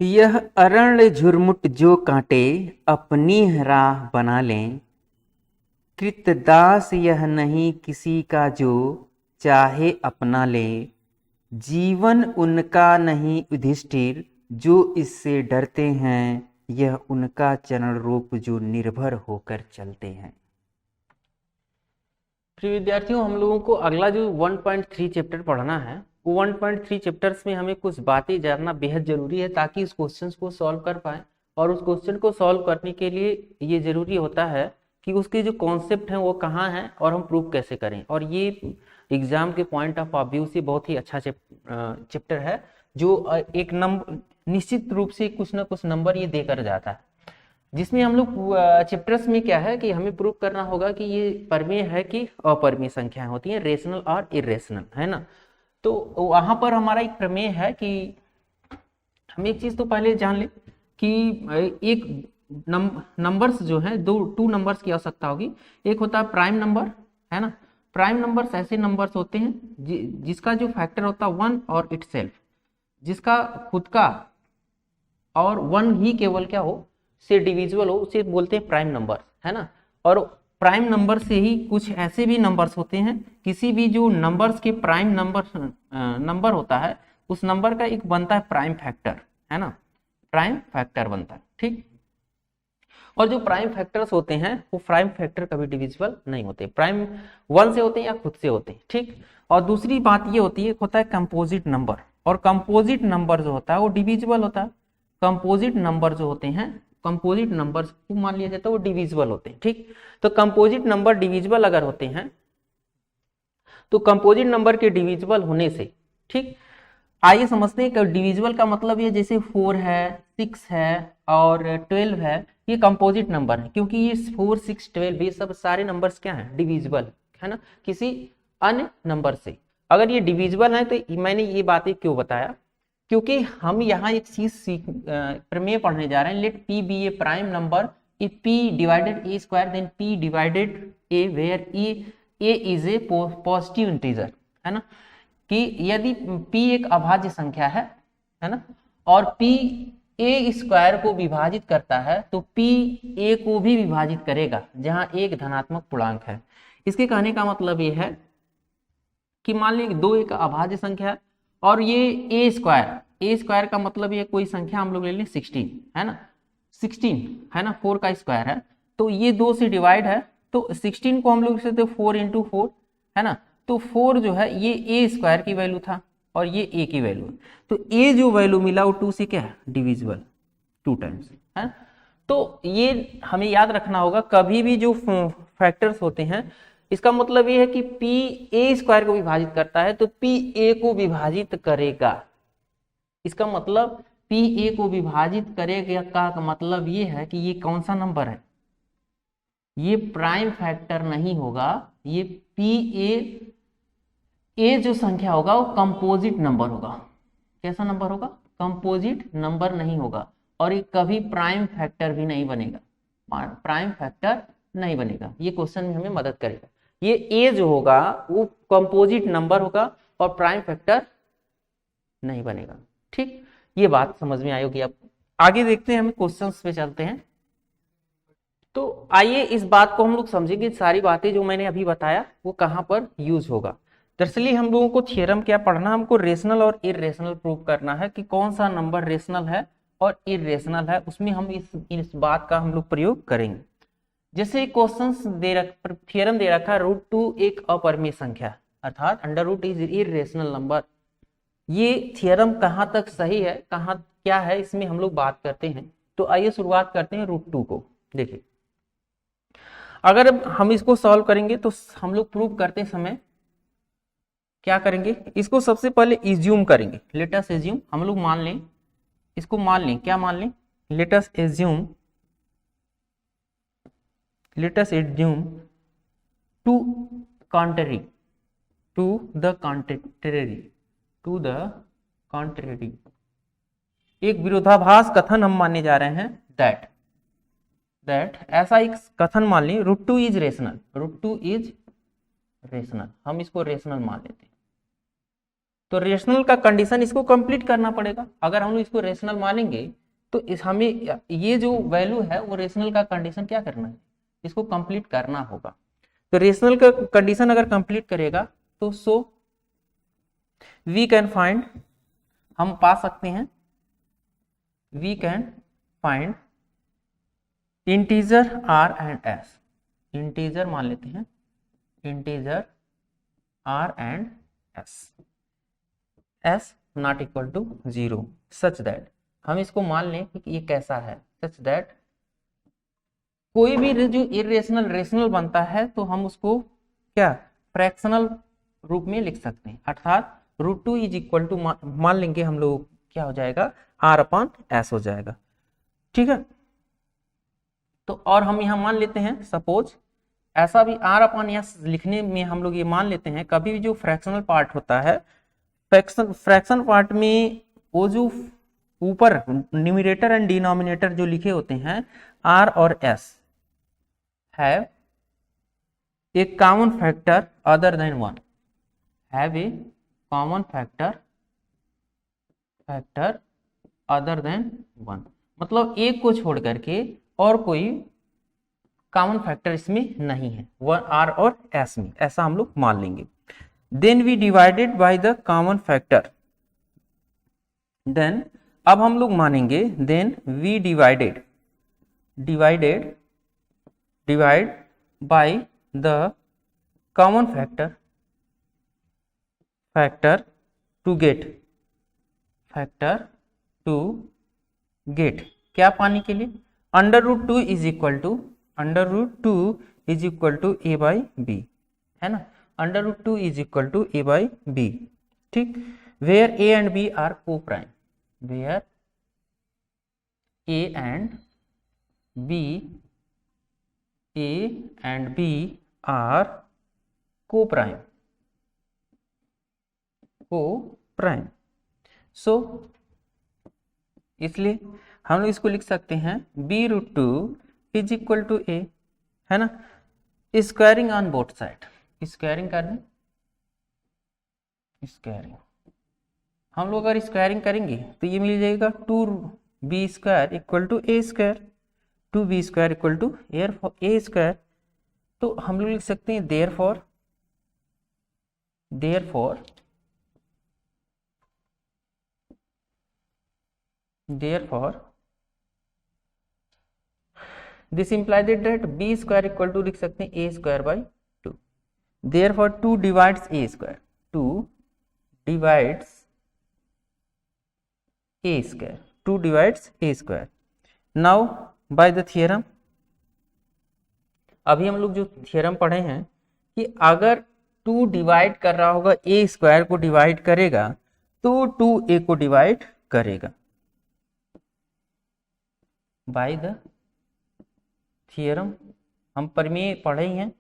यह अरण झुरमुट जो काटे अपनी राह बना लें। कृतदास यह नहीं किसी का जो चाहे अपना ले। जीवन उनका नहीं युधिष्ठिर जो इससे डरते हैं। यह उनका चरण रूप जो निर्भर होकर चलते हैं। प्रिय विद्यार्थियों, हम लोगों को अगला जो 1.3 चैप्टर पढ़ना है, वो 1.3 चैप्टर्स में हमें कुछ बातें जानना बेहद जरूरी है ताकि इस क्वेश्चन को सॉल्व कर पाए। और उस क्वेश्चन को सॉल्व करने के लिए ये जरूरी होता है कि उसके जो कॉन्सेप्ट हैं वो कहाँ हैं और हम प्रूव कैसे करें। और ये एग्जाम के पॉइंट ऑफ व्यू से बहुत ही अच्छा चैप्टर है जो एक नंबर निश्चित रूप से कुछ ना कुछ नंबर ये देकर जाता है, जिसमें हम लोग चैप्टर्स में क्या है कि हमें प्रूव करना होगा कि ये परमेय है कि अपरमेय संख्याएं होती हैं, रेशनल और इरेशनल, है ना। तो वहां पर हमारा एक प्रमेय है कि हम एक चीज तो पहले जान ले कि एक नंबर्स जो है टू नंबर्स की आवश्यकता होगी। एक होता है प्राइम नंबर, है ना। प्राइम नंबर्स ऐसे नंबर्स होते हैं जिसका जो फैक्टर होता है वन और इटसेल्फ, जिसका खुद का और वन ही केवल क्या हो से डिविजिबल हो, उसे बोलते हैं प्राइम नंबर, है ना। और प्राइम नंबर से ही कुछ ऐसे भी नंबर्स होते हैं, किसी भी जो नंबर्स के प्राइम नंबर होता है उस नंबर का एक बनता है प्राइम फैक्टर, है ना। प्राइम फैक्टर बनता है, ठीक। और जो प्राइम फैक्टर्स होते हैं वो प्राइम फैक्टर कभी डिविजिबल नहीं होते, प्राइम वन से होते हैं या खुद से होते हैं, ठीक। और दूसरी बात ये होती है, होता है कंपोजिट नंबर, और कंपोजिट नंबर जो होता है वो डिविजिबल होता है। कंपोजिट नंबर जो होते हैं, कंपोजिट नंबर को मान लिया जाता है वो डिविजिबल होते हैं, ठीक। तो कंपोजिट नंबर डिविजिबल अगर होते हैं तो कंपोजिट नंबर के डिविजिबल होने से, ठीक, आइए समझते हैं कि डिविजिबल का मतलब ये जैसे 4 है, 6 है और 12 है, ये कंपोजिट नंबर है क्योंकि ये 4, 6, 12 ये सब सारे नंबर्स क्या हैं, डिविजिबल, है ना, किसी अन्य नंबर से। अगर ये डिविजिबल है तो मैंने ये बातें क्यों बताया, क्योंकि हम यहाँ एक चीज प्रमेय पढ़ने जा रहे हैं। Let p be a prime number if p divided a square then p divided a where a is a positive integer, है ना। कि यदि p एक अभाज्य संख्या है ना, और p a स्क्वायर को विभाजित करता है तो p a को भी विभाजित करेगा जहां एक धनात्मक पूर्णांक है। इसके कहने का मतलब ये है कि मान लीजिए दो एक अभाज्य संख्या है और ये a स्क्वायर का मतलब ये कोई संख्या हम लोग ले लें 16, है ना, 16 है ना, 4 का स्क्वायर है तो ये 2 से डिवाइड है तो 16 को हम लोग लिख सकते 4 इंटू 4, है ना। तो 4 जो है ये ए स्क्वायर की वैल्यू था और ये ए की वैल्यू, तो ए जो वैल्यू मिला वो 2 से क्या है, डिविजिबल, 2 टाइम्स, है। तो ये हमें याद रखना होगा, कभी भी जो फैक्टर्स होते हैं इसका मतलब ये है कि p a स्क्वायर को विभाजित करता है तो p a को विभाजित करेगा। इसका मतलब p a को विभाजित करेगा का मतलब ये है कि ये कौन सा नंबर है, ये प्राइम फैक्टर नहीं होगा, ये ए जो संख्या होगा वो कंपोजिट नंबर होगा। कैसा नंबर होगा, कंपोजिट नंबर नहीं होगा और ये कभी प्राइम फैक्टर भी नहीं बनेगा, प्राइम फैक्टर नहीं बनेगा। ये क्वेश्चन में हमें मदद करेगा। ये ए जो होगा वो कंपोजिट नंबर होगा और प्राइम फैक्टर नहीं बनेगा, ठीक। ये बात समझ में आई होगी। अब आगे देखते हैं, हम क्वेश्चंस पे चलते हैं। तो आइए इस बात को हम लोग समझेंगे, सारी बातें जो मैंने अभी बताया वो कहां पर यूज होगा। दरअसल हम लोगों को थ्योरम क्या पढ़ना, हमको रेशनल और इरेशनल प्रूव करना है कि कौन सा नंबर रेशनल है और इरेशनल है, उसमें हम इस बात का हम लोग प्रयोग करेंगे। जैसे क्वेश्चन थ्योरम दे रखा √2 एक अपरिमेय संख्या अर्थात √2 इज इरेशनल नंबर। ये थ्योरम कहां तक सही है, कहां क्या है, इसमें हम लोग बात करते हैं। तो आइए शुरुआत करते हैं √2 को। देखिए अगर हम इसको सॉल्व करेंगे तो हम लोग प्रूव करते समय क्या करेंगे, इसको सबसे पहले इज्यूम करेंगे। लेट अस एज्यूम, हम लोग मान लें, इसको मान लें, क्या मान लें, let us assume to contrary to the contrary एक विरोधाभास कथन हम मानने जा रहे हैं दैट ऐसा एक कथन मान लें √2 इज रेशनल, हम इसको रेशनल मान लेते हैं। तो रेशनल का कंडीशन इसको कंप्लीट करना पड़ेगा। अगर हम लोग इसको रेशनल मानेंगे तो हमें ये जो वैल्यू है वो रेशनल का कंडीशन क्या करना है, इसको कंप्लीट करना होगा। तो रेशनल का कंडीशन अगर कंप्लीट करेगा तो सो वी कैन फाइंड, हम पा सकते हैं, we can find integer r and s, integer मान लेते हैं, integer r and s not equal to 0 such that, हम इसको मान लें कि ये कैसा है, सच दैट कोई भी जो इरेशनल रेशनल बनता है तो हम उसको क्या फ्रैक्शनल रूप में लिख सकते हैं, अर्थात √2 इज इक्वल टू मान लेंगे हम लोग क्या हो जाएगा R/S हो जाएगा। ठीक है, तो और हम यहाँ मान लेते हैं सपोज ऐसा भी R/S लिखने में हम लोग ये मान लेते हैं कभी भी जो फ्रैक्शनल पार्ट होता है, फ्रैक्शन पार्ट में वो जो ऊपर न्यूमरेटर एंड डिनोमिनेटर जो लिखे होते हैं R और S have a common factor other than 1, have a common factor other than 1, मतलब एक को छोड़ करके और कोई कॉमन फैक्टर इसमें नहीं है R और S में, ऐसा हम लोग मान लेंगे। Then we divided by the common factor, then अब हम लोग मानेंगे then we divide by the common factor to get क्या पाने के लिए, √2 is equal to a by b, है ना, √2 is equal to a by b. ठीक, where a and b are coprime, where a and b are coprime, so इसलिए हम लोग इसको लिख सकते हैं b√2 is equal to a, है ना, squaring on both side, squaring कर दें, स्क्वायरिंग हम लोग अगर स्क्वायरिंग करेंगे तो ये मिल जाएगा 2b² equal to a², 2b² equal to a², तो हम लोग लिख सकते हैं therefore this implies that b² equal to लिख सकते हैं a² by 2, therefore 2 divides a², 2 divides a², now by the theorem, अभी हम लोग जो थियरम पढ़े हैं कि अगर 2 डिवाइड कर रहा होगा a² को डिवाइड करेगा तो 2a को डिवाइड करेगा, बाय द थियरम हम प्रमेय पढ़े हैं,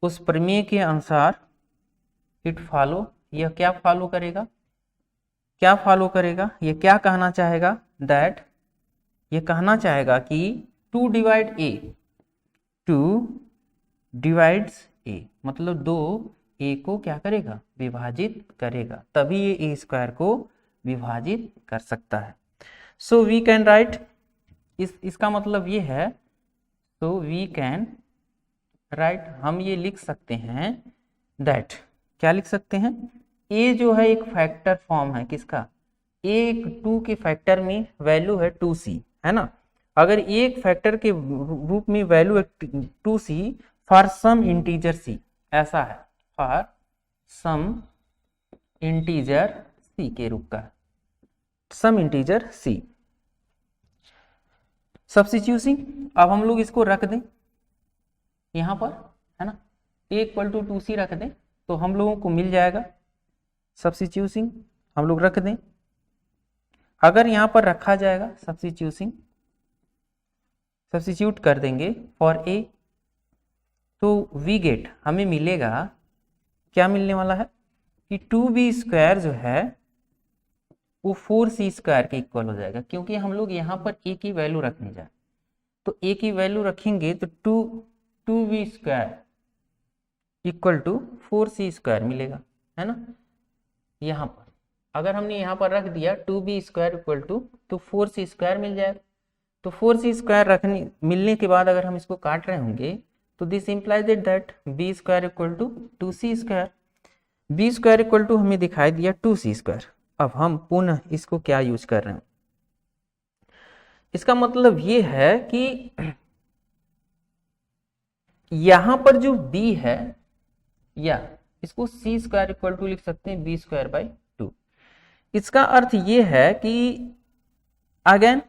उस प्रमेय के अनुसार इट फॉलो, यह क्या फॉलो करेगा, ये क्या कहना चाहेगा, दैट ये कहना चाहेगा कि 2 डिवाइड्स a मतलब 2 a को क्या करेगा, विभाजित करेगा, तभी ये a² को विभाजित कर सकता है। सो वी कैन राइट, इसका मतलब ये है, तो वी कैन राइट, हम ये लिख सकते हैं दैट, क्या लिख सकते हैं, a जो है एक फैक्टर फॉर्म है किसका, एक 2 के फैक्टर में वैल्यू है 2c, है ना, अगर एक फैक्टर के रूप में वैल्यू है 2c for some integer c, ऐसा है, फॉर सम इंटीजर c के रूप का, सम इंटीजर c सब्स्टिट्यूशिंग, अब हम लोग इसको रख दें यहाँ पर, है ना, a इक्वल टू 2c रख दें तो हम लोगों को मिल जाएगा, सब्स्टिट्यूशिंग हम लोग रख दें, अगर यहाँ पर रखा जाएगा सब्स्टिट्यूट कर देंगे फॉर a, तो वी गेट, हमें मिलेगा, क्या मिलने वाला है कि 2b² जो है वो 4c² के इक्वल हो जाएगा, क्योंकि हम लोग यहाँ पर a की वैल्यू रखने जाए, तो a की वैल्यू रखेंगे तो 2b² इक्वल टू 4c² मिलेगा, है ना, यहाँ पर अगर हमने यहाँ पर रख दिया 2b² इक्वल टू, तो 4c² मिल जाएगा। तो 4c² रखने मिलने के बाद अगर हम इसको काट रहे होंगे तो this implies that b² equal to 2c²। b² equal to हमें दिखाई दिया 2c²। अब हम पुनः इसको क्या यूज कर रहे हैं, इसका मतलब ये है कि यहां पर जो b है, या इसको c² इक्वल टू लिख सकते हैं b²/2। इसका अर्थ ये है कि अगेन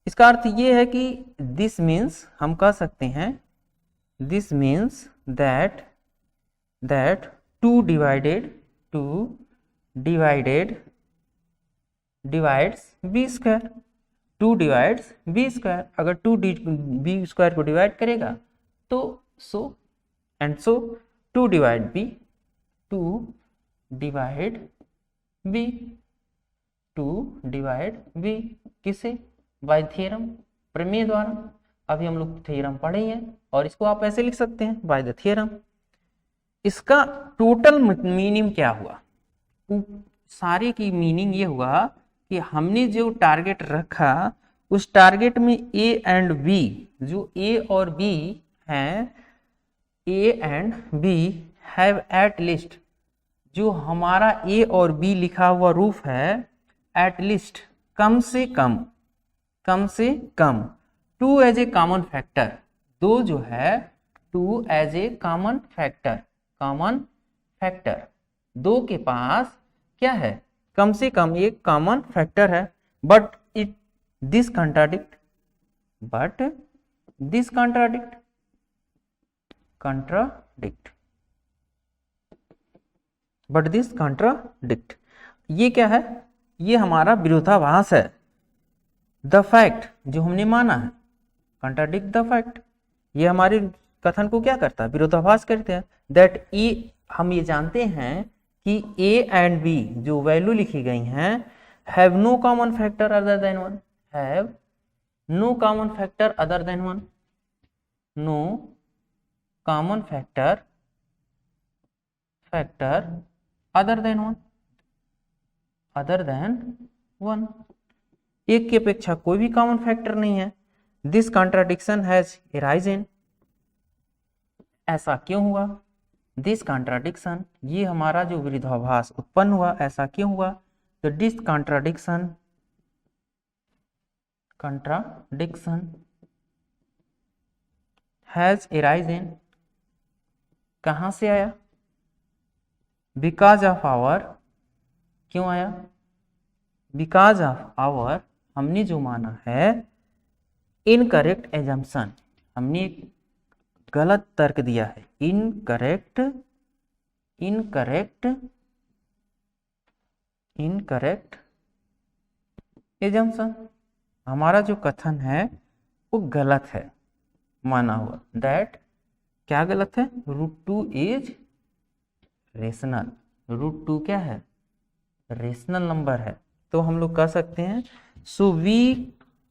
इसका अर्थ ये है कि दिस मीन्स हम कह सकते हैं this means that 2 divides b²। 2 divides b²। अगर 2 b² को डिवाइड करेगा तो सो 2 divide b, 2 divide b, 2 divide b किसे? बाय थ्योरम, प्रमेय द्वारा। अभी हम लोग थ्योरम पढ़े हैं और इसको आप ऐसे लिख सकते हैं बाय द थ्योरम। इसका टोटल मीनिंग क्या हुआ? सारे की मीनिंग ये हुआ कि हमने जो टारगेट रखा उस टारगेट में a एंड b, जो a और b हैं, a and b have at least, जो हमारा a और b लिखा हुआ रूफ है, एट लीस्ट कम से कम 2 एज ए कॉमन फैक्टर, 2 जो है 2 एज ए कॉमन फैक्टर 2 के पास क्या है? कम से कम एक कॉमन फैक्टर है। बट दिस कंट्राडिक्ट ये क्या है? ये हमारा विरोधाभास है। द फैक्ट जो हमने माना है, कंट्राडिक्ट द फैक्ट, ये हमारे कथन को क्या करता है? विरोधाभास करते हैं। दैट ए, हम ये जानते हैं कि a एंड b जो वैल्यू लिखी गई हैं have no common factor other than 1, have no common factor other than 1, no common factor other than 1, एक की अपेक्षा कोई भी कॉमन फैक्टर नहीं है। दिस कॉन्ट्राडिक्शन हैज अराइजन, ऐसा क्यों हुआ? दिस कॉन्ट्राडिक्शन, ये हमारा जो विरोधाभास उत्पन्न हुआ, ऐसा क्यों हुआ? तो दिस कॉन्ट्राडिक्शन हैज अराइजन, कहां से आया? बिकॉज ऑफ आवर, क्यों आया? बिकॉज ऑफ आवर, हमने जो माना है इनकरेक्ट एजम्पशन, हमने गलत तर्क दिया है। इनकरेक्ट एजम्पशन, हमारा जो कथन है वो गलत है माना हुआ। दैट क्या गलत है? √2 इज रेशनल, √2 क्या है? रेशनल नंबर है। तो हम लोग कह सकते हैं so we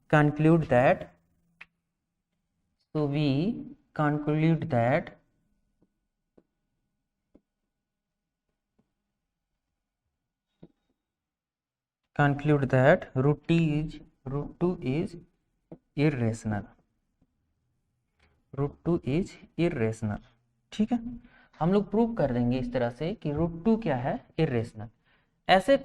conclude that √2 is irrational, √2 is irrational। ठीक है, हम लोग प्रूव कर देंगे इस तरह से कि √2 क्या है? इरेशनल। ऐसे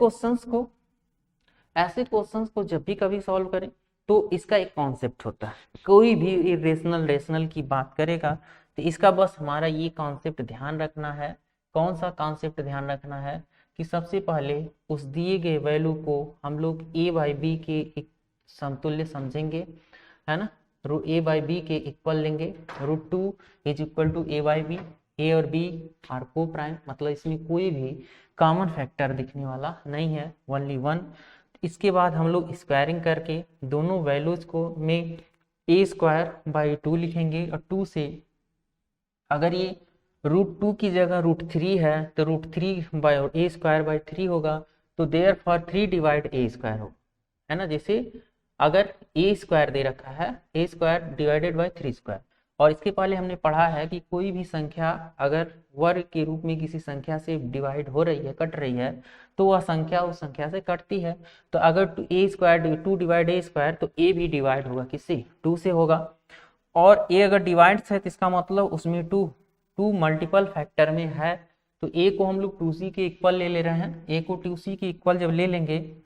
क्वेश्चंस को जब भी कभी सॉल्व करें तो इसका एक कॉन्सेप्ट होता है। कोई भी इरेशनल रेशनल की बात करेगा तो इसका बस हमारा ये कॉन्सेप्ट ध्यान रखना है। कौन सा कॉन्सेप्ट ध्यान रखना है? कि सबसे पहले उस दिए गए वैल्यू को हम लोग a/b के एक समतुल्य समझेंगे, है ना, a/b के इक्वल लेंगे। √2 is equal to a/b, a और b आर को प्राइम, मतलब इसमें कोई भी कॉमन फैक्टर दिखने वाला नहीं है, ओनली 1। इसके बाद हम लोग स्क्वायरिंग करके दोनों वैल्यूज को में a²/2 लिखेंगे, और 2 से अगर ये √2 की जगह √3 है तो √3/a² होगा, तो देयरफॉर 3 डिवाइड a² होगा, है ना। जैसे अगर a² दे रखा है, a² डिवाइडेड बाय 3², और इसके पहले हमने पढ़ा है कि कोई भी संख्या अगर वर्ग के रूप में किसी संख्या से डिवाइड हो रही है, कट रही है, तो वह संख्या उस संख्या से कटती है। तो अगर ए स्क्वायर 2 डिवाइड ए स्क्वायर, तो ए भी डिवाइड होगा किससे, 2 से होगा। और ए अगर डिवाइड है तो इसका मतलब उसमें टू मल्टीपल फैक्टर में है। तो ए को हम लोग 2c के इक्वल ले रहे हैं। ए को 2c के इक्वल जब ले लेंगे,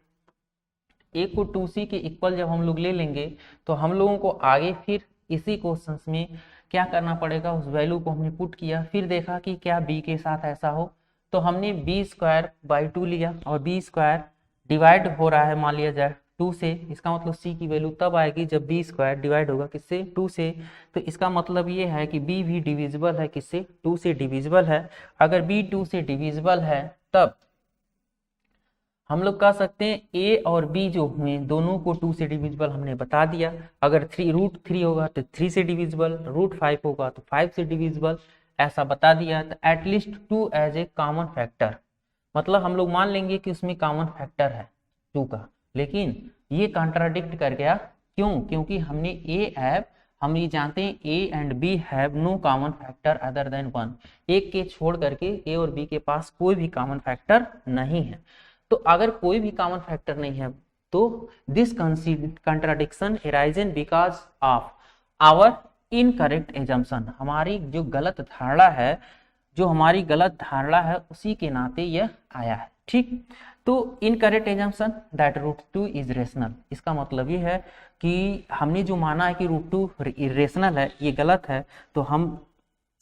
ए को 2c के इक्वल जब हम लोग ले लेंगे, तो हम लोगों को आगे फिर इसी क्वेश्चन में क्या करना पड़ेगा, उस वैल्यू को हमने पुट किया, फिर देखा कि क्या बी के साथ ऐसा हो। तो हमने बी स्क्वायर बाई 2 लिया, और बी स्क्वायर डिवाइड हो रहा है मान लिया जाए 2 से, इसका मतलब सी की वैल्यू तब आएगी जब बी स्क्वायर डिवाइड होगा किससे, 2 से। तो इसका मतलब ये है कि बी भी डिविजिबल है किससे, 2 से डिविजिबल है। अगर बी 2 से डिविजिबल है तब हम लोग कह सकते हैं ए और बी जो हुए दोनों को 2 से डिविजिबल हमने बता दिया। अगर √3 होगा तो 3 से डिविजिबल, √5 होगा तो 5 से डिविजिबल, ऐसा बता दिया। तो at least 2 as a common factor, मतलब हम लोग मान लेंगे कि उसमें कॉमन फैक्टर है 2 का। लेकिन ये कॉन्ट्राडिक्ट कर गया, क्यों? क्योंकि हमने हम ये जानते हैं a and b have no common factor other than 1। एक के छोड़ करके ए और बी के पास कोई भी कॉमन फैक्टर नहीं है। तो अगर कोई भी कॉमन फैक्टर नहीं है तो this contradiction arisen because of our incorrect assumption, हमारी जो गलत धारणा है, जो हमारी गलत धारणा है उसी के नाते यह आया है। ठीक, तो incorrect assumption that √2 is rational, इसका मतलब ये है कि हमने जो माना है कि √2 इरेशनल है, ये गलत है। तो हम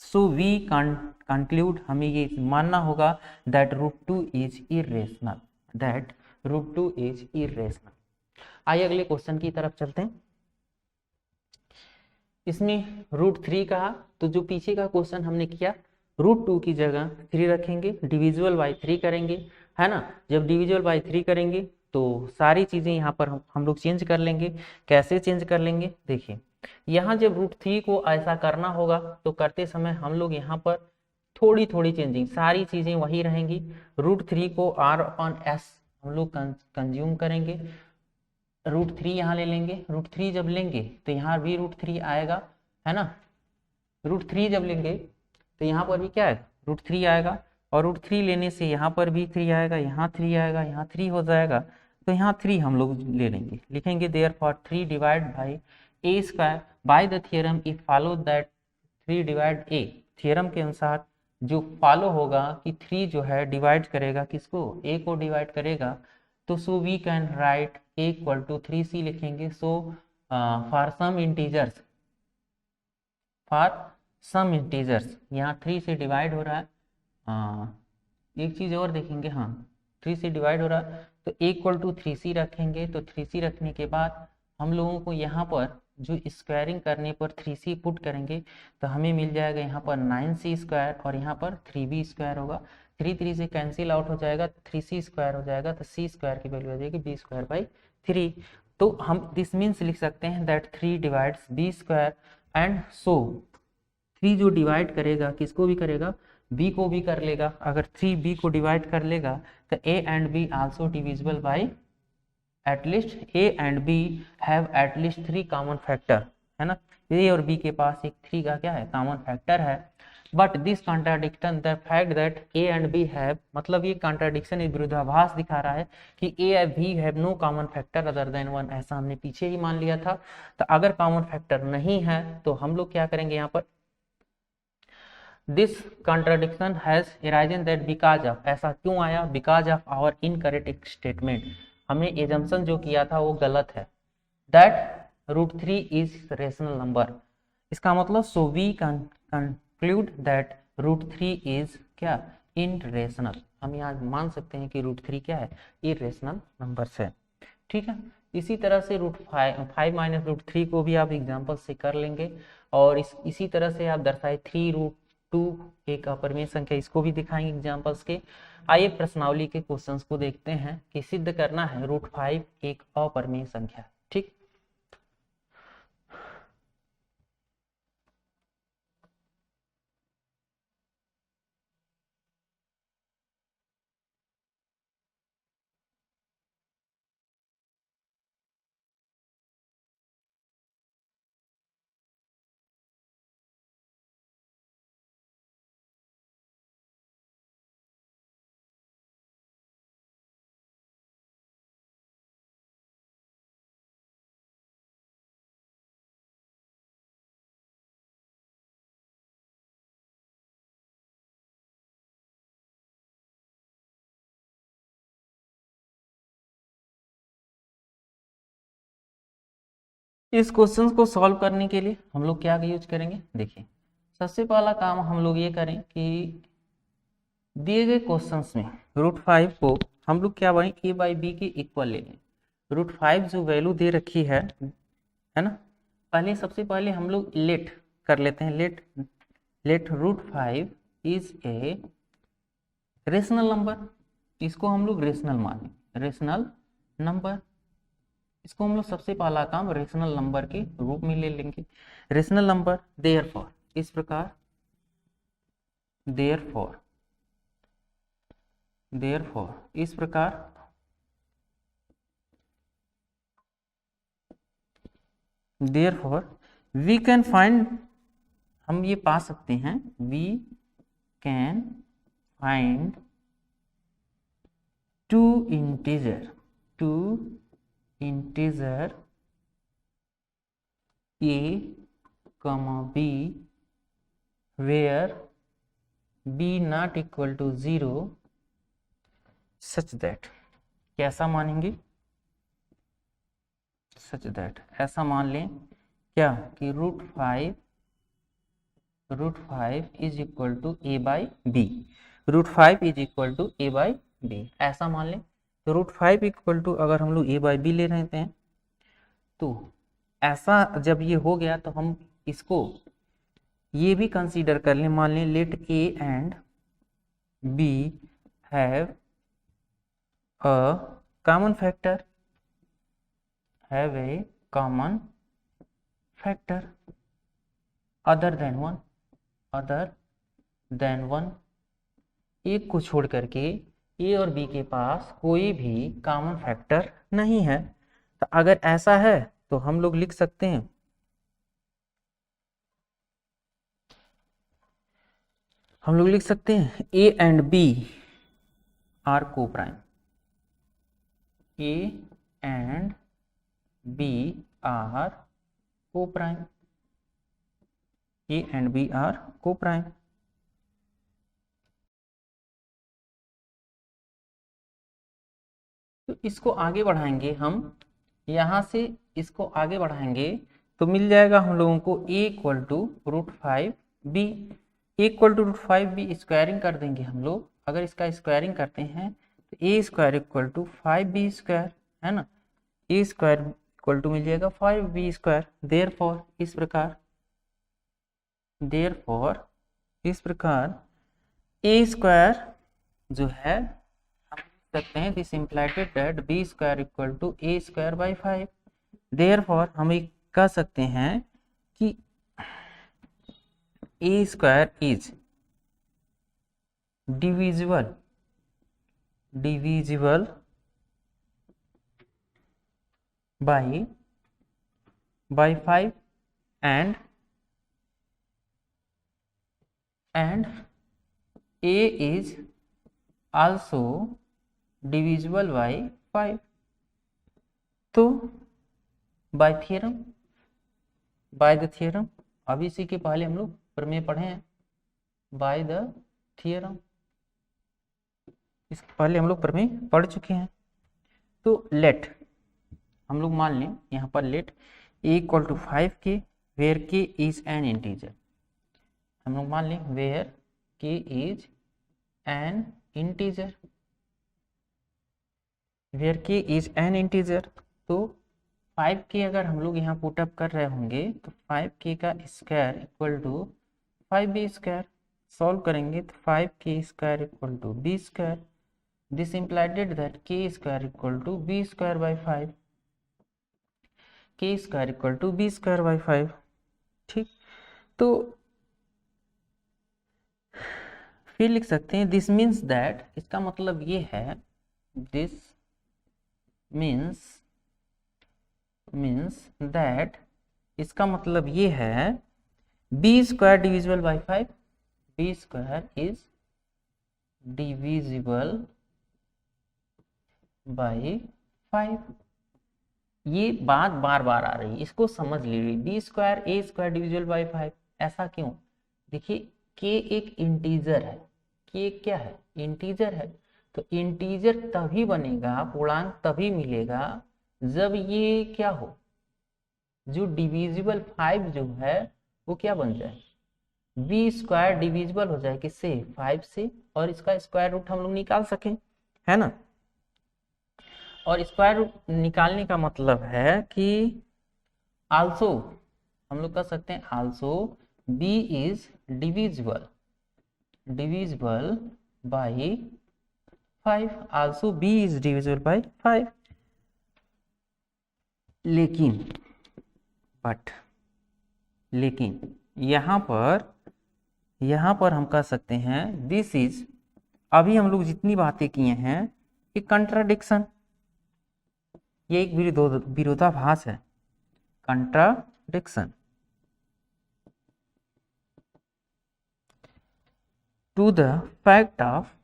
सो वी कंक्लूड, हमें ये मानना होगा that √2 is irrational, that √2 is irrational. आइए अगले क्वेश्चन की तरफ चलते हैं। इसमें √3 कहा, तो जो पीछे का क्वेश्चन हमने किया, √2 की जगह 3 रखेंगे, डिविजिबल बाई 3 करेंगे, है ना। जब डिविजिबल बाई 3 करेंगे तो सारी चीजें यहाँ पर हम लोग चेंज कर लेंगे। कैसे चेंज कर लेंगे, देखिए यहाँ जब √3 को ऐसा करना होगा तो करते समय हम लोग यहाँ पर थोड़ी थोड़ी चेंजिंग, सारी चीजें वही रहेंगी। √3 को R/S हम लोग कंज्यूम करेंगे, √3 यहाँ ले लेंगे। √3 जब लेंगे तो यहाँ भी √3 आएगा, है ना। √3 जब लेंगे तो यहाँ पर भी क्या है, √3 आएगा। और √3 लेने से यहाँ पर भी 3 आएगा, यहाँ 3 आएगा, यहाँ 3 हो जाएगा। तो यहाँ 3 हम लोग ले लेंगे, लिखेंगे therefore 3 divide by A square by the theorem if follow that 3 divide A, theorem के अनुसार जो फॉलो होगा कि 3 जो है डिवाइड करेगा किसको, ए को डिवाइड करेगा। तो so we can write a equal to 3c लिखेंगे। सो फॉर सम इंटीजर्स, यहाँ 3 से डिवाइड हो रहा है। एक चीज और देखेंगे, हाँ 3 से डिवाइड हो रहा है तो a इक्वल टू 3c रखेंगे। तो 3c रखने के बाद हम लोगों को यहाँ पर जो स्क्वायरिंग करने पर 3c पुट करेंगे तो हमें मिल जाएगा यहाँ पर 9c स्क्वायर, और यहाँ पर 3b स्क्वायर होगा। 3 से कैंसिल आउट हो जाएगा, 3c स्क्वायर हो जाएगा, तो c स्क्वायर की वैल्यू आ जाएगी b स्क्वायर बाई 3। तो हम दिस मीन्स लिख सकते हैं that 3 divides b square, and so 3 जो डिवाइड करेगा किसको भी करेगा, b को भी कर लेगा। अगर 3 b को डिवाइड कर लेगा तो a and b also divisible by at least a and b have at least 3 common factor, है ना। a और b के पास एक 3 का क्या है, कॉमन फैक्टर है। But this contradiction the fact that a and b have, मतलब ये कॉन्ट्राडिक्शन, एक विरोधाभास दिखा रहा है कि a and b have no common factor other than 1, ऐसा हमने पीछे ही मान लिया था। तो अगर कॉमन फैक्टर नहीं है तो हम लोग क्या करेंगे, यहाँ पर this contradiction has arisen that because of, ऐसा क्यों आया, because of our incorrect statement, हमने एजम्पशन जो किया था वो गलत है। दैट √3 इज रेशनल नंबर, इसका मतलब so we conclude that √3 is क्या, इनरेशनल। हम यहाँ मान सकते हैं कि √3 क्या है, इरेशनल नंबर्स है। ठीक है, इसी तरह से √5 माइनस √3 को भी आप एग्जाम्पल से कर लेंगे। और इसी तरह से आप दर्शाए 3√2 एक अपरिमेय संख्या, इसको भी दिखाएंगे एग्जाम्पल्स के। आइए प्रश्नावली के क्वेश्चंस को देखते हैं कि सिद्ध करना है √5 एक अपरिमेय संख्या। ठीक। इस क्वेश्चन को सॉल्व करने के लिए हम लोग क्या यूज करेंगे, देखिए सबसे पहला काम हम लोग ये करें कि दिए गए क्वेश्चंस में √5 को हम लोग क्या बने a बाई बी के इक्वल ले लें। √5 जो वैल्यू दे रखी है ना, पहले सबसे पहले हम लोग लेट कर लेते हैं। Let √5 is a rational number, इसको हम लोग रेशनल माने, रेशनल नंबर। इसको हम लोग सबसे पहला काम रेशनल नंबर के रूप में ले लेंगे। रेशनल नंबर देयरफॉर, इस प्रकार देयरफॉर इस प्रकार देयरफॉर वी कैन फाइंड, हम ये पा सकते हैं, we can find two integer a, b where b not equal to 0 such that, कैसा मानेंगे, such that ऐसा मान लें क्या कि √5 is equal to a by b, √5 is equal to a by b, ऐसा मान लें। तो √5 इक्वल टू अगर हम लोग a बाई बी ले रहे हैं तो ऐसा जब ये हो गया तो हम इसको ये भी कंसीडर कर लें, मान लें let a and b have a common factor, have a common factor other than 1, एक को छोड़ करके a और b के पास कोई भी कॉमन फैक्टर नहीं है। तो अगर ऐसा है तो हम लोग लिख सकते हैं a and b are coprime, a and b are coprime, a and b are coprime. तो इसको आगे बढ़ाएंगे हम, यहां से इसको आगे बढ़ाएंगे तो मिल जाएगा हम लोगों को a equal to √5b, equal to √5b squaring कर देंगे हम लोग। अगर इसका स्क्वायरिंग करते हैं तो a square equal to 5b square, है ना, a स्क्वायर इक्वल टू मिल जाएगा 5b स्क्वायर। देयरफॉर इस प्रकार a स्क्वायर जो है हम लिख सकते हैं this implied that b square equal to a square by 5। Therefore हम एक कह सकते हैं कि a square is divisible by 5 and a is also divisible by 5। तो बाय द थियरम, अभी इसी के पहले हम लोग प्रमेय पढ़े हैं, बाय द थियरम, इसके पहले हम लोग प्रमेय पढ़ चुके हैं। तो लेट हम लोग मान लें यहाँ पर लेट a इक्वल टू 5 के where k is an integer, हम लोग मान लें where k is an integer, where k is an integer. तो 5k अगर हम लोग यहाँ पुटअप कर रहे होंगे तो 5k का square equal to 5b square, solve करेंगे तो 5k square equal to b square, this implied that k square equal to b square by 5, k square equal to b square by 5। ठीक, तो फिर लिख सकते हैं दिस मीन्स दैट, इसका मतलब ये है, दिस मीन्स दैट, इसका मतलब ये है b square divisible by 5, b square is divisible by 5। ये बात बार बार आ रही है, इसको समझ लीजिए, b square a square divisible by 5, ऐसा क्यों? देखिए k एक इंटीजर है, k क्या है, इंटीजर है। तो इंटीजर तभी बनेगा, पूर्णांक तभी मिलेगा जब ये क्या हो, जो डिविजिबल 5 जो है वो क्या बन जाए, बी स्क्वायर डिविजिबल हो जाए किससे, 5 से, और इसका स्क्वायर रूट हम लोग निकाल सकें, है ना। और स्क्वायर रूट निकालने का मतलब है कि आल्सो हम लोग कर सकते हैं, also be is divisible by 5, also be is divisible by 5। लेकिन यहाँ पर हम कह सकते हैं दिस इज, अभी हम लोग जितनी बातें किए हैं ये कंट्राडिक्शन, ये एक विरोधाभास है, contradiction to the fact of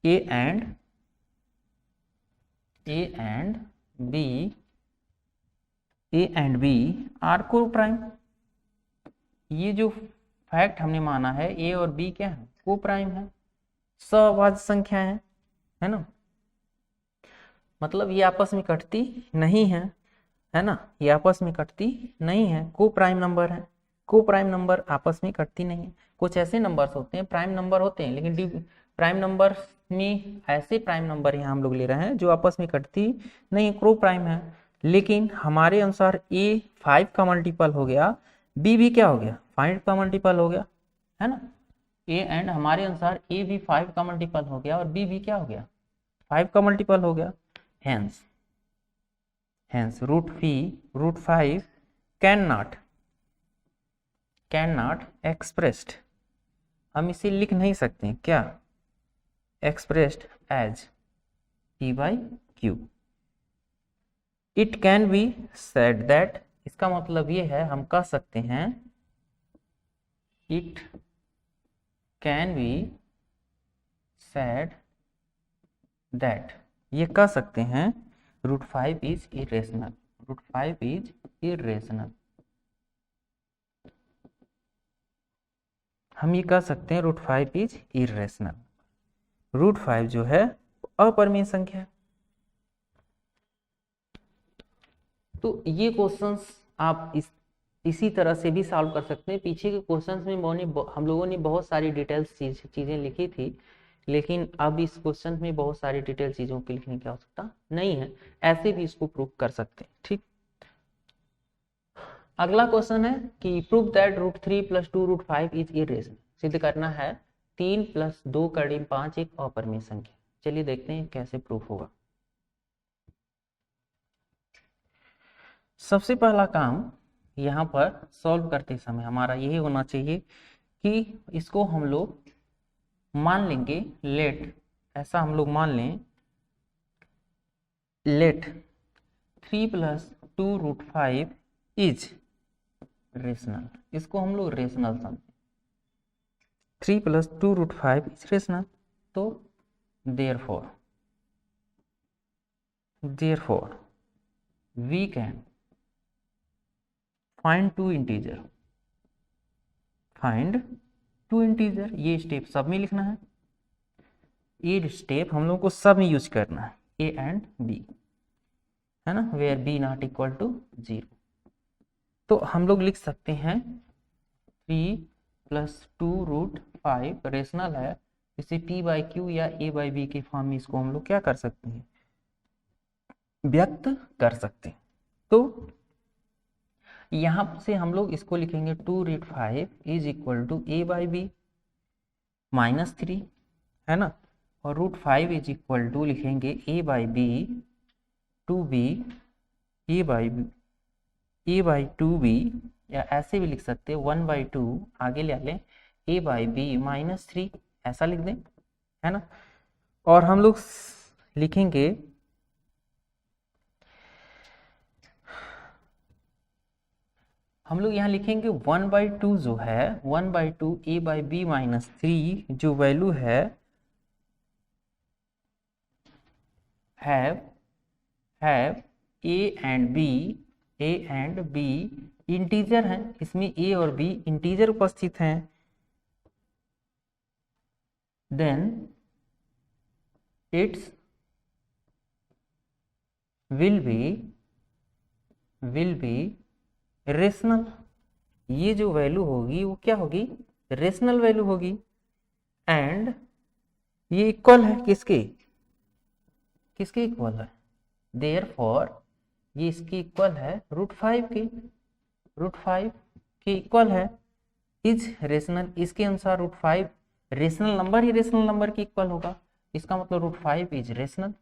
a and b are coprime. ये जो फैक्ट हमने माना है ए और बी क्या है, को प्राइम है, सवाद संख्या है ना, मतलब ये आपस में कटती नहीं है ना, ये आपस में कटती नहीं है, को प्राइम नंबर है, को प्राइम नंबर आपस में कटती नहीं है। कुछ ऐसे नंबर्स होते हैं प्राइम नंबर होते हैं, लेकिन प्राइम नंबर में ऐसे प्राइम नंबर यहाँ हम लोग ले रहे हैं जो आपस में कटती नहीं, को प्राइम है। लेकिन हमारे अनुसार ए 5 का मल्टीपल हो गया, बी भी क्या हो गया, 5 का मल्टीपल हो गया, है ना। ए एंड हमारे अनुसार ए भी 5 का मल्टीपल हो गया और बी भी क्या हो गया, 5 का मल्टीपल हो गया। hence root 5 cannot expressed, हम इसे लिख नहीं सकते क्या, expressed as p by q। it can be said that, इसका मतलब ये है हम कह सकते हैं it can be said that, ये कह सकते हैं root 5 is irrational, हम ये कह सकते हैं root 5 is irrational, root 5 जो है अपरिमेय संख्या है। तो ये क्वेश्चंस आप इसी तरह से भी सॉल्व कर सकते हैं। पीछे के क्वेश्चंस में हम लोगों ने बहुत सारी डिटेल्स चीजें लिखी थी, लेकिन अब इस क्वेश्चन में बहुत सारी डिटेल चीजों की लिखने की आवश्यकता नहीं है, ऐसे भी इसको प्रूव कर सकते हैं। ठीक, अगला क्वेश्चन है कि prove that root 3 plus 2 root 5 is irrational, सिद्ध करना है 3 प्लस 2 का ऋण 5 एक अपरिमेय संख्या। चलिए देखते हैं कैसे प्रूफ होगा। सबसे पहला काम यहाँ पर सॉल्व करते समय हमारा यही होना चाहिए कि इसको हम लोग मान लेंगे, लेट, ऐसा हम लोग मान लें, let 3 plus 2 root 5 is rational, इसको हम लोग रेशनल समझें, 3 प्लस 2 रूट 5 इज रेशनल। तो therefore we can find two integer, ये स्टेप सब में लिखना है, ये स्टेप हम लोग को सब में यूज करना है, ए एंड बी, है ना, where b not equal to 0। तो हम लोग लिख सकते हैं 3 प्लस 2 रूट 5 रेशनल है, इसे p बाई क्यू या a बाई बी के फॉर्म में इसको हम लोग क्या कर सकते हैं, व्यक्त कर सकते हैं। तो यहां से हम लोग इसको लिखेंगे 2 root 5 is equal to a by b minus 3, है ना, और रूट 5 इज इक्वल टू लिखेंगे a by b two b, a by 2b, या ऐसे भी लिख सकते हैं 1/2 आगे ले लें a बाई बी माइनस 3, ऐसा लिख दें, है ना। और हम लोग लिखेंगे यहाँ लिखेंगे 1/2 जो है 1/2 a बाई बी माइनस 3 जो वैल्यू है have a and b integer हैं, इसमें a और b इंटीजर उपस्थित हैं, then its will be rational. ये जो वैल्यू होगी वो क्या होगी, रेशनल वैल्यू होगी। एंड ये इक्वल है किसके, किसके इक्वल है, देयरफॉर ये इसकी इक्वल है √5 के, √5 के इक्वल है। इज रेशनल, इसके अनुसार √5 रेशनल नंबर ही रेशनल नंबर की इक्वल होगा, इसका मतलब √5 इज रेशनल।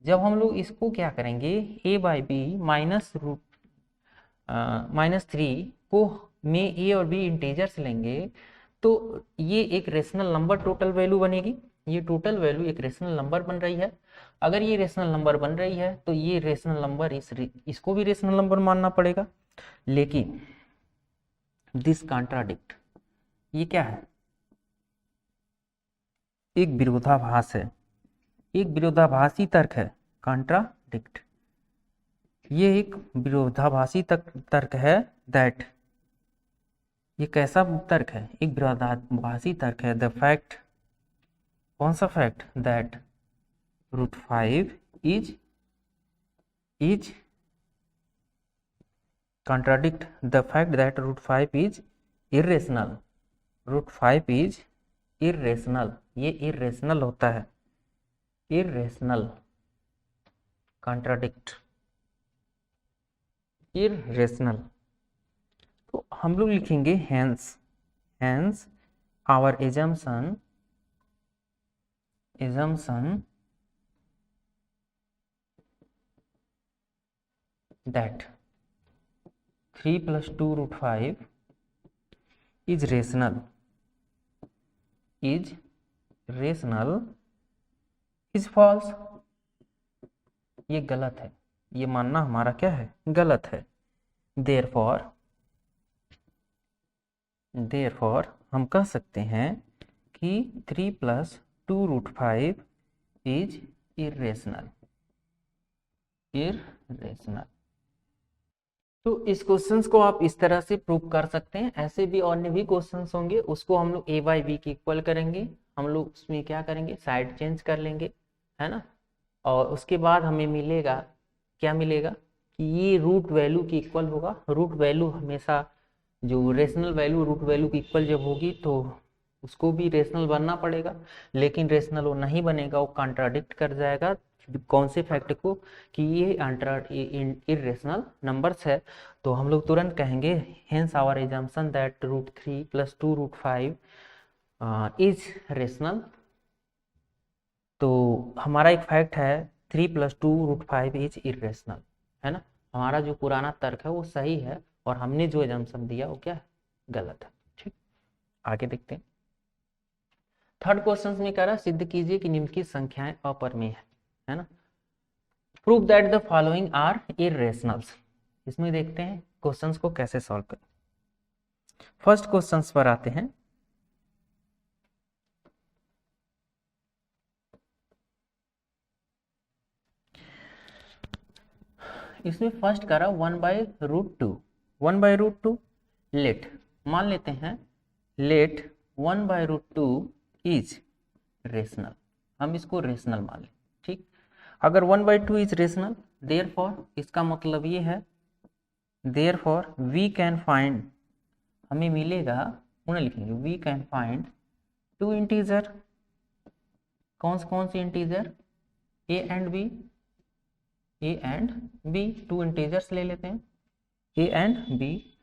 जब हम लोग इसको क्या करेंगे, a/b -3 को में a और b इंटीजर्स लेंगे तो ये एक रेशनल नंबर टोटल वैल्यू बनेगी। ये टोटल वैल्यू एक रेशनल नंबर बन रही है। अगर ये रेशनल नंबर बन रही है तो ये रेशनल नंबर इसको भी रेशनल नंबर मानना पड़ेगा। लेकिन दिस कॉन्ट्राडिक्ट, ये क्या है, एक विरोधाभास है, एक विरोधाभासी तर्क है, कॉन्ट्राडिक्ट। ये एक विरोधाभासी तर्क है। दैट, ये कैसा तर्क है, एक विरोधाभासी तर्क है। द फैक्ट, कौन सा fact, that √5 is contradict the fact that √5 is irrational, √5 is irrational, ये irrational होता है, irrational, contradict, irrational। तो हम लोग लिखेंगे hence our assumption that 3 + 2 √5 is rational is false। ये गलत है, ये मानना हमारा क्या है, गलत है। therefore हम कह सकते हैं कि 3 + 2 √5 is irrational। तो इस क्वेश्चंस को आप इस तरह से प्रूव कर सकते हैं। ऐसे भी अन्य भी क्वेश्चंस होंगे, उसको हम लोग a/b की इक्वल करेंगे। हम लोग उसमें क्या करेंगे, साइड चेंज कर लेंगे, है ना। और उसके बाद हमें मिलेगा, क्या मिलेगा कि ये रूट वैल्यू की इक्वल होगा। रूट वैल्यू हमेशा, जो रेशनल वैल्यू रूट वैल्यू की इक्वल जब होगी तो उसको भी रेशनल बनना पड़ेगा। लेकिन रेशनल वो नहीं बनेगा, वो कॉन्ट्राडिक्ट कर जाएगा कौन से फैक्ट को, कि ये इरेशनल नंबर्स है। तो हम लोग तुरंत कहेंगे hence our assumption that √3 + 2 √5 is rational. तो हमारा एक फैक्ट है 3 + 2 √5 इज इरेशनल, है ना। हमारा जो पुराना तर्क है वो सही है और हमने जो एजम्पशन दिया वो क्या है, गलत है। ठीक, आगे देखते हैं। थर्ड क्वेश्चन में कह रहा है सिद्ध कीजिए कि निम्न की संख्याएं अपरिमेय है ना। Prove that the following are irrationals. इसमें देखते हैं क्वेश्चंस को कैसे सॉल्व करें। फर्स्ट क्वेश्चंस पर आते हैं। इसमें फर्स्ट करा 1/√2, 1/√2 लेट, मान लेते हैं लेट 1/√2 इज रेशनल, हम इसको रेशनल मान लें। ठीक, अगर 1/2 इज रेशनल, देयरफॉर इसका मतलब ये है, देयरफॉर वी कैन फाइंड, हमें मिलेगा, उन्हें लिखेंगे वी कैन फाइंड 2 इंटीजर। कौन से integer, a and b, 2 integers ले लेते हैं, a and b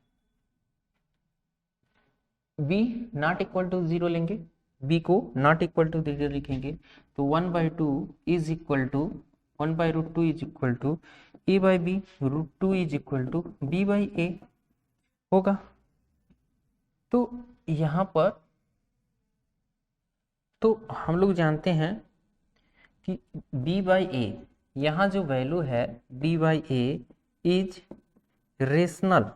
not equal to 0 लेंगे, b को नॉट इक्वल टू 0 लिखेंगे। तो 1/2 is equal to 1/√2 is equal to a/b, √2 is equal to b/a होगा। तो यहाँ पर तो हम लोग जानते हैं कि b/a, यहाँ जो वैल्यू है b/a इज रेशनल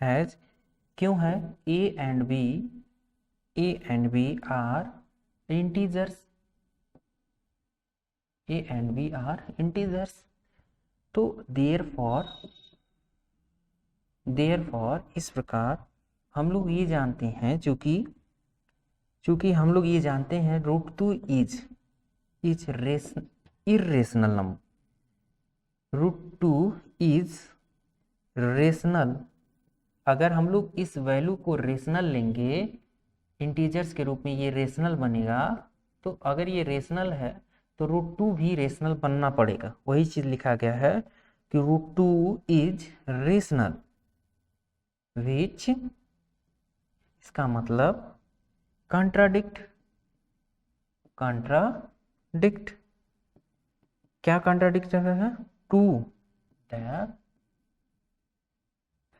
एज क्यों है, a and b are integers. तो देयरफॉर इस प्रकार हम लोग ये जानते हैं, जो कि चूंकि हम लोग ये जानते हैं √2 is irrational number, √2 is rational. अगर हम लोग इस वैल्यू को रेशनल लेंगे इंटीजर्स के रूप में, ये रेशनल बनेगा। तो अगर ये रेशनल है तो √2 भी रेशनल बनना पड़ेगा। वही चीज लिखा गया है कि √2 इज रेशनल, विच इसका मतलब कॉन्ट्राडिक्ट। क्या कॉन्ट्राडिक्ट कर रहा है? To the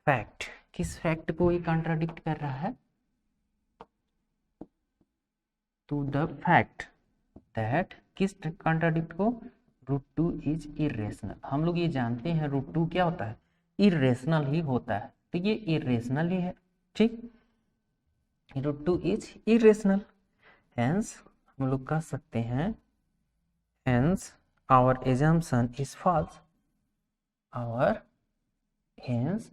fact. किस फैक्ट को ये कॉन्ट्राडिक्ट कर रहा है? टू द फैक्ट दैट, किस कॉन्ट्राडिक्ट को? √2 इज इरेशनल। हम लोग ये जानते हैं √2 क्या होता है? इरेशनल ही होता है, तो ये इरेशनल ही है। ठीक, √2 इज इरेशनल, हेंस हम लोग कह सकते हैं hence our assumption is false। hence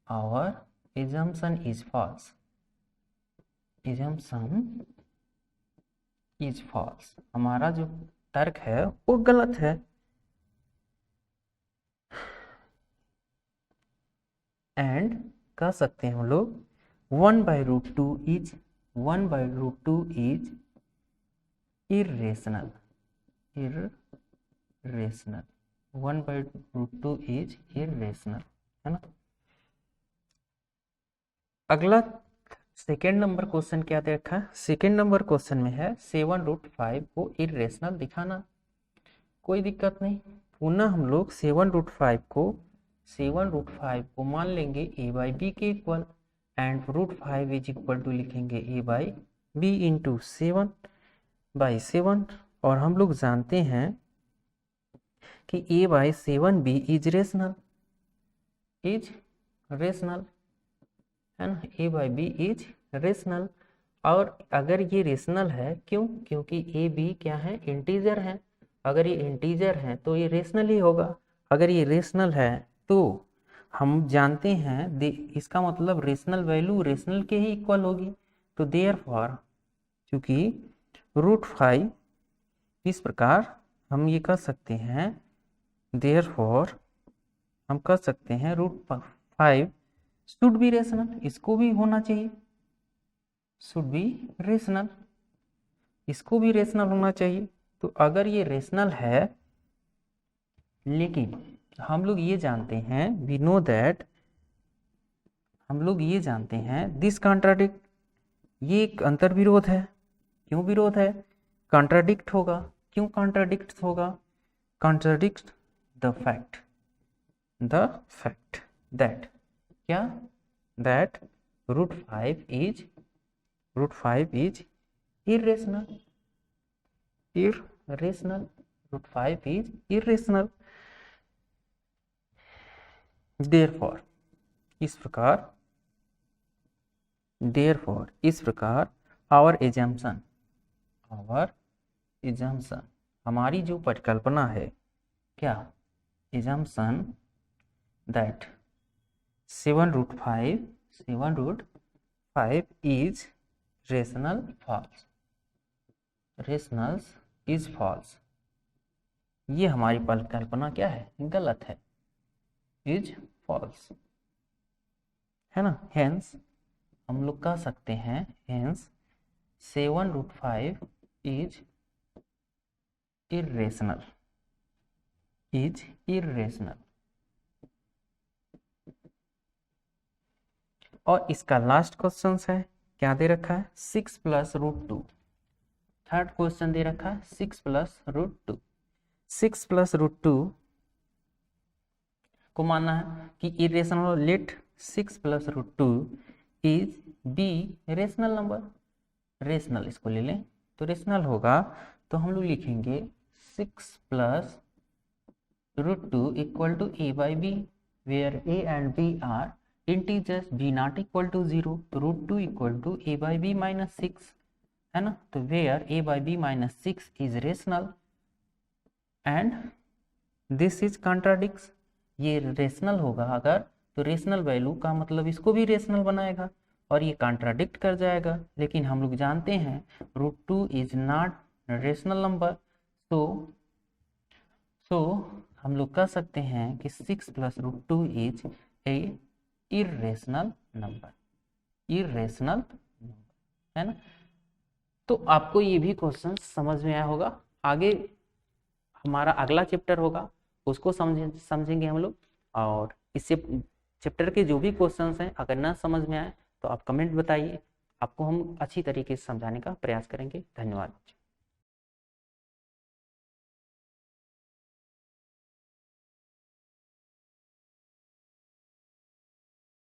our assumption is false। assumption is false, हमारा जो तर्क है वो गलत है। एंड कह सकते हैं हम लोग 1/√2 इज irrational। 1/√2 इज irrational, है ना। अगला सेकेंड नंबर क्वेश्चन क्या दे रखा है? सेकेंड नंबर क्वेश्चन में है 7√5 को इरेशनल दिखाना। कोई दिक्कत नहीं, पुनः हम लोग 7√5 को मान लेंगे a/b के equal, and √5 is equal to लिखेंगे a/b इंटू 7/7। और हम लोग जानते हैं कि a/7b इज रेशनल, है ना। a/b is rational. और अगर ये रेशनल है, क्यों? क्योंकि a/b क्या है? इंटीजर है। अगर ये इंटीजर है तो ये रेशनल ही होगा। अगर ये रेशनल है तो हम जानते हैं इसका मतलब रेशनल वैल्यू रेशनल के ही इक्वल होगी। तो देयरफॉर, क्योंकि √5, इस प्रकार हम ये कह सकते हैं, देयरफॉर हम कह सकते हैं √5 शुड बी रेशनल। इसको भी होना चाहिए, शुड बी रेशनल, इसको भी रेशनल होना चाहिए। तो अगर ये रेशनल है, लेकिन हम लोग ये जानते हैं, वी नो दैट, हम लोग ये जानते हैं दिस कॉन्ट्राडिक्ट, ये एक अंतर विरोध है। क्यों विरोध है? कॉन्ट्राडिक्ट होगा। क्यों कॉन्ट्राडिक्ट होगा? कॉन्ट्राडिक्ट द फैक्ट दैट, क्या? That √5 is irrational। √5 is irrational। Therefore इस प्रकार आवर एजम्पशन, हमारी जो परिकल्पना है, क्या? Assumption that 7√5 is rational false. ये हमारी परिकल्पना क्या है? गलत है, इज फॉल्स, है ना। हेंस हम लोग कह सकते हैं, हेंस 7√5 इज इरेशनल। और इसका लास्ट क्वेश्चन है, क्या दे रखा है? 6 + √2। थर्ड क्वेश्चन दे रखा है 6 + √2। 6 + √2 को मानना है कि irrational. Let 6 + √2 is be rational number. Rational इसको ले लें तो रेशनल होगा। तो हम लोग लिखेंगे 6 + √2 equal to a/b, where a and b are integers, b not equal to 0। तो √2 इक्वल टू a/b - 6, है ना। तो where a/b - 6 is rational and this is contradicts. ये रेशनल होगा अगर, तो रेशनल वैल्यू का मतलब इसको भी रेशनल बनाएगा। और ये कॉन्ट्राडिक्ट कर जाएगा, लेकिन हम लोग जानते हैं √2 इज नॉट रेशनल नंबर। सो हम लोग कह सकते हैं कि 6 + √2 is a irrational number, irrational है ना। तो आपको ये भी क्वेश्चन समझ में आया होगा। आगे हमारा अगला चैप्टर होगा, उसको समझेंगे हम लोग। और इससे चैप्टर के जो भी क्वेश्चंस हैं अगर ना समझ में आए तो आप कमेंट बताइए, आपको हम अच्छी तरीके से समझाने का प्रयास करेंगे। धन्यवाद।